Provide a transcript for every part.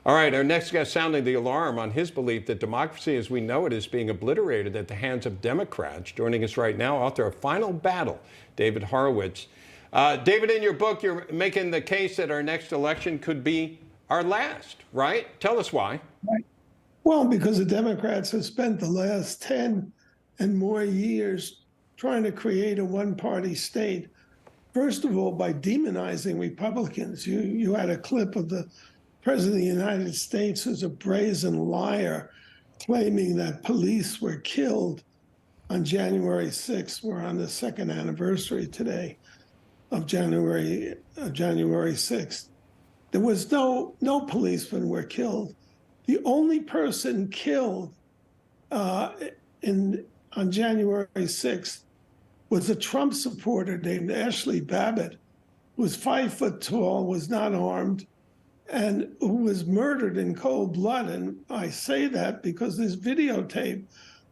All right, our next guest sounding the alarm on his belief that democracy as we know it is being obliterated at the hands of Democrats. Joining us right now, author of Final Battle, David Horowitz. David, in your book, you're making the case that our next election could be our last, right? Tell us why. Right. Well, because the Democrats have spent the last 10 and more years trying to create a one-party state. First of all, by demonizing Republicans. You had a clip of the President of the United States, who's a brazen liar, claiming that police were killed on January 6th. We're on the second anniversary today of January 6th. There was no policemen were killed. The only person killed on January 6th was a Trump supporter named Ashli Babbitt, who was 5 foot tall, was not armed, and who was murdered in cold blood. And I say that because there's videotape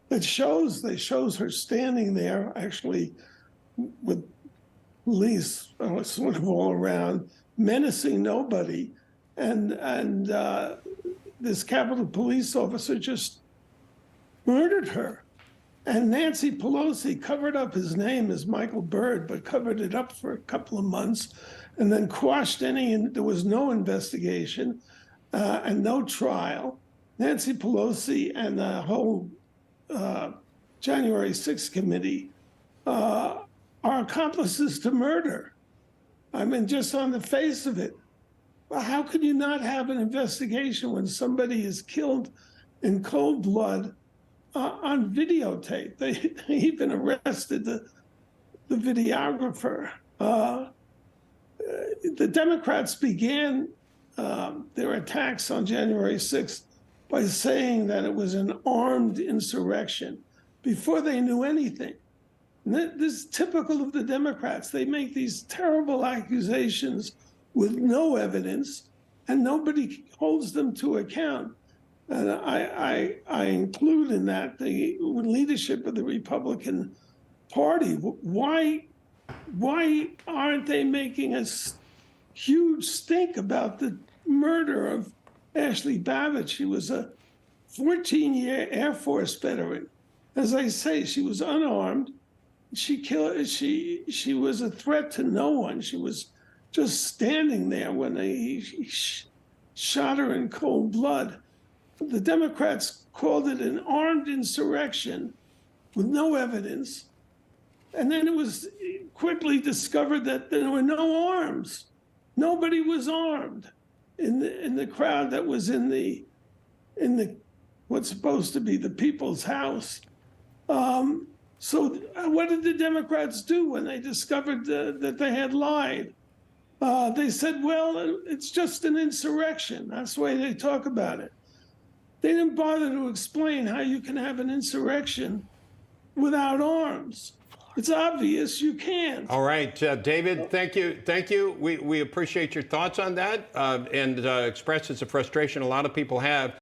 that shows her standing there, actually with police sort of all around, menacing nobody. And this Capitol Police officer just murdered her. And Nancy Pelosi covered up his name as Michael Byrd, but covered it up for a couple of months and then quashed there was no investigation and no trial. Nancy Pelosi and the whole January 6th committee are accomplices to murder. I mean, just on the face of it. Well, how could you not have an investigation when somebody is killed in cold blood on videotape? They even arrested the videographer. The Democrats began their attacks on January 6th by saying that it was an armed insurrection before they knew anything. And this is typical of the Democrats. They make these terrible accusations with no evidence, and nobody holds them to account. And I include in that the leadership of the Republican Party. Why aren't they making a huge stink about the murder of Ashli Babbitt? She was a 14-year Air Force veteran. As I say, she was unarmed. She was a threat to no one. She was just standing there when they shot her in cold blood. The Democrats called it an armed insurrection with no evidence. And then it was quickly discovered that there were no arms. Nobody was armed in the crowd that was in the what's supposed to be the People's House. So what did the Democrats do when they discovered that they had lied? They said, well, it's just an insurrection. That's the way they talk about it. They didn't bother to explain how you can have an insurrection without arms. It's obvious you can't. All right, David, thank you. Thank you. We appreciate your thoughts on that and express it's a frustration a lot of people have.